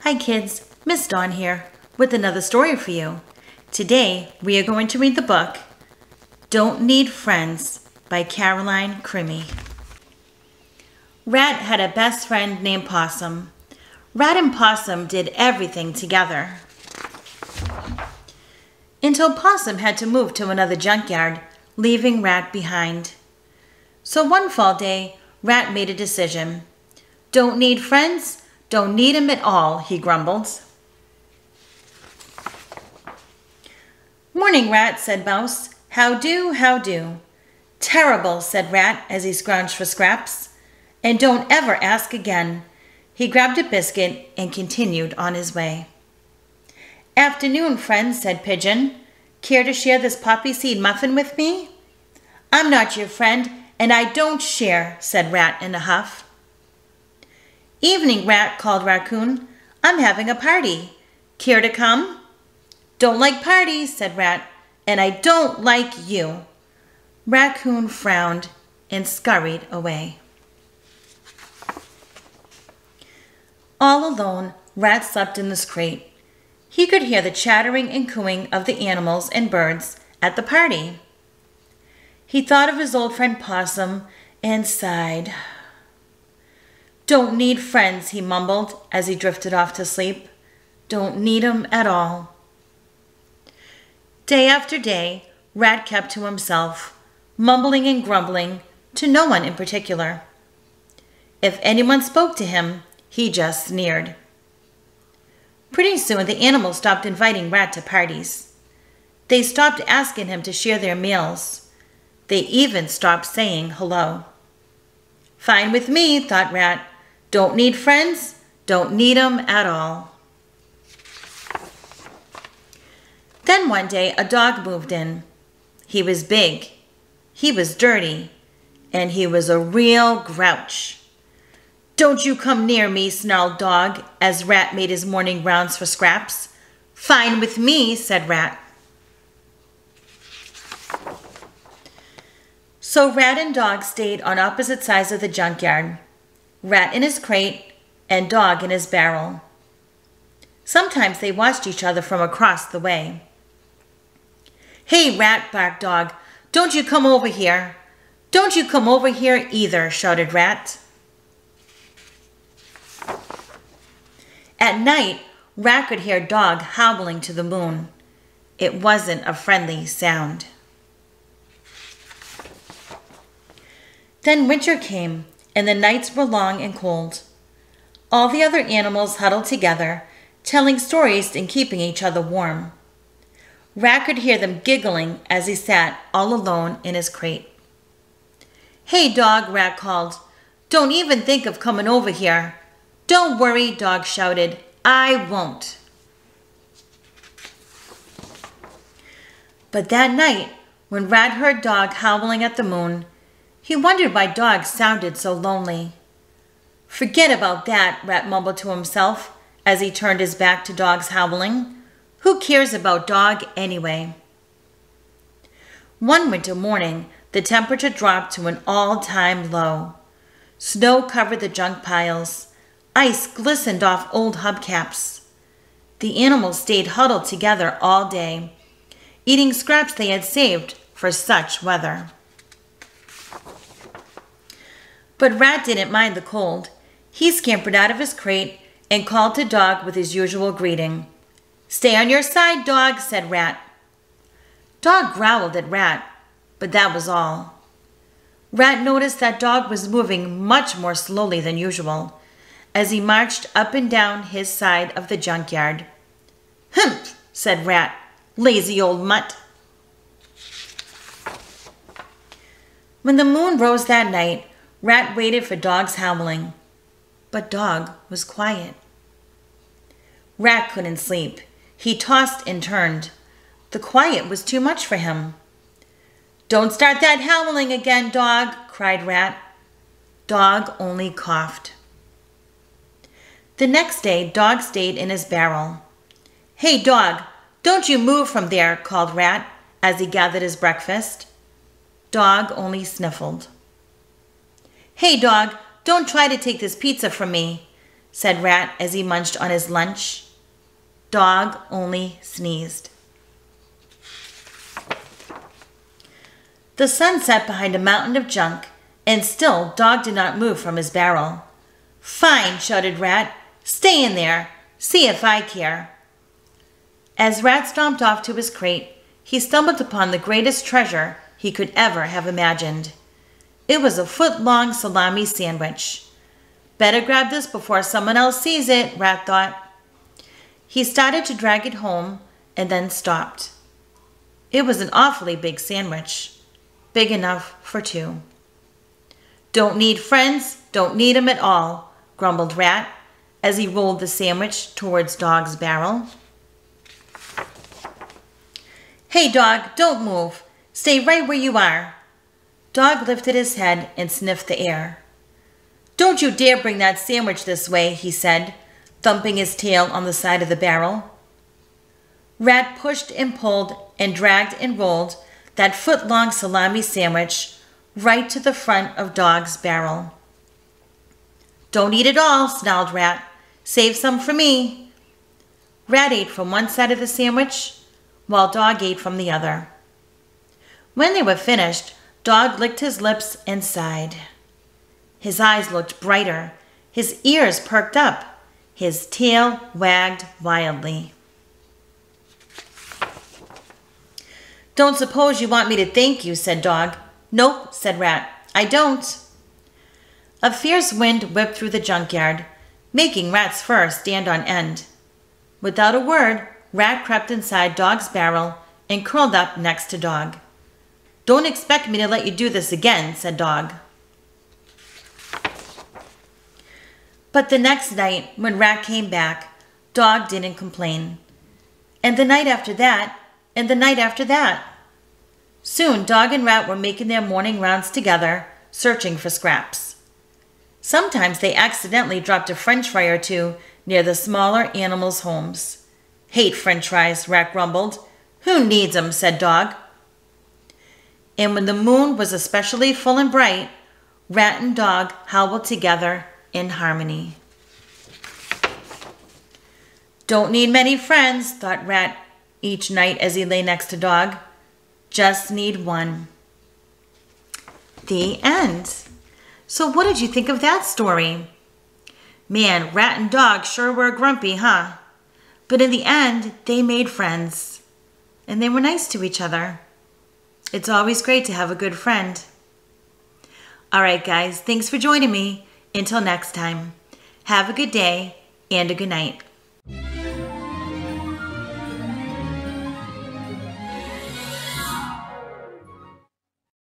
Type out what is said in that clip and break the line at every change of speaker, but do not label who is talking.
Hi kids, Miss Dawn here with another story for you. Today we are going to read the book Don't Need Friends by Carolyn Crimi. Rat had a best friend named Possum. Rat and Possum did everything together. Until Possum had to move to another junkyard, leaving Rat behind. So one fall day, Rat made a decision. Don't need friends? Don't need 'em at all, he grumbled. Morning, Rat, said Mouse. How do, how do? Terrible, said Rat as he scrounged for scraps. And don't ever ask again. He grabbed a biscuit and continued on his way. Afternoon, friends, said Pigeon. Care to share this poppy seed muffin with me? I'm not your friend, and I don't share, said Rat in a huff. Evening, Rat, called Raccoon. I'm having a party. Care to come? Don't like parties, said Rat, and I don't like you. Raccoon frowned and scurried away. All alone, Rat slept in this crate. He could hear the chattering and cooing of the animals and birds at the party. He thought of his old friend Possum and sighed. Don't need friends, he mumbled as he drifted off to sleep. Don't need 'em at all. Day after day, Rat kept to himself, mumbling and grumbling to no one in particular. If anyone spoke to him, he just sneered. Pretty soon, the animals stopped inviting Rat to parties. They stopped asking him to share their meals. They even stopped saying hello. Fine with me, thought Rat. Don't need friends, don't need 'em at all. Then one day, a dog moved in. He was big, he was dirty, and he was a real grouch. Don't you come near me, snarled Dog, as Rat made his morning rounds for scraps. Fine with me, said Rat. So Rat and Dog stayed on opposite sides of the junkyard. Rat in his crate and Dog in his barrel. Sometimes they watched each other from across the way. Hey, Rat, barked Dog, don't you come over here. Don't you come over here either, shouted Rat. At night, Rat could hear Dog howling to the moon. It wasn't a friendly sound. Then winter came, and the nights were long and cold. All the other animals huddled together, telling stories and keeping each other warm. Rat could hear them giggling as he sat all alone in his crate. Hey, Dog, Rat called. Don't even think of coming over here. Don't worry, Dog shouted. I won't. But that night, when Rat heard Dog howling at the moon, he wondered why Dog sounded so lonely. Forget about that, Rat mumbled to himself as he turned his back to Dog's howling. Who cares about Dog anyway? One winter morning, the temperature dropped to an all-time low. Snow covered the junk piles. Ice glistened off old hubcaps. The animals stayed huddled together all day, eating scraps they had saved for such weather. But Rat didn't mind the cold. He scampered out of his crate and called to Dog with his usual greeting. Stay on your side, Dog, said Rat. Dog growled at Rat, but that was all. Rat noticed that Dog was moving much more slowly than usual as he marched up and down his side of the junkyard. Humph, said Rat, lazy old mutt. When the moon rose that night, Rat waited for Dog's howling, but Dog was quiet. Rat couldn't sleep. He tossed and turned. The quiet was too much for him. Don't start that howling again, Dog, cried Rat. Dog only coughed. The next day, Dog stayed in his barrel. Hey, Dog, don't you move from there, called Rat as he gathered his breakfast. Dog only sniffled. Hey, Dog, don't try to take this pizza from me. said Rat as he munched on his lunch. Dog only sneezed. The sun set behind a mountain of junk, and still Dog did not move from his barrel. "Fine," shouted Rat. "Stay in there. See if I care." As Rat stomped off to his crate, he stumbled upon the greatest treasure he could ever have imagined. It was a foot-long salami sandwich. "Better grab this before someone else sees it," Rat thought. He started to drag it home and then stopped. It was an awfully big sandwich, big enough for two. "Don't need friends, don't need 'em at all," grumbled Rat as he rolled the sandwich towards Dog's barrel. "Hey, Dog, don't move. Stay right where you are." Dog lifted his head and sniffed the air. "Don't you dare bring that sandwich this way," he said, thumping his tail on the side of the barrel. Rat pushed and pulled and dragged and rolled that foot-long salami sandwich right to the front of Dog's barrel. "Don't eat it all," snarled Rat. "Save some for me." Rat ate from one side of the sandwich, while Dog ate from the other. When they were finished, Dog licked his lips and sighed. His eyes looked brighter, his ears perked up, his tail wagged wildly. "Don't suppose you want me to thank you," said Dog. "Nope," said Rat. "I don't." A fierce wind whipped through the junkyard, making Rat's fur stand on end. Without a word, Rat crept inside Dog's barrel and curled up next to Dog. "Don't expect me to let you do this again," said Dog. But the next night, when Rat came back, Dog didn't complain. And the night after that, and the night after that. Soon, Dog and Rat were making their morning rounds together, searching for scraps. Sometimes they accidentally dropped a French fry or two near the smaller animals' homes. "Hate French fries," Rat grumbled. "Who needs 'em?" said Dog. And when the moon was especially full and bright, Rat and Dog howled together in harmony. "Don't need many friends," thought Rat each night as he lay next to Dog. "Just need one." The end. So what did you think of that story? Man, Rat and Dog sure were grumpy, huh? But in the end, they made friends. And they were nice to each other. It's always great to have a good friend. All right, guys, thanks for joining me. Until next time, have a good day and a good night.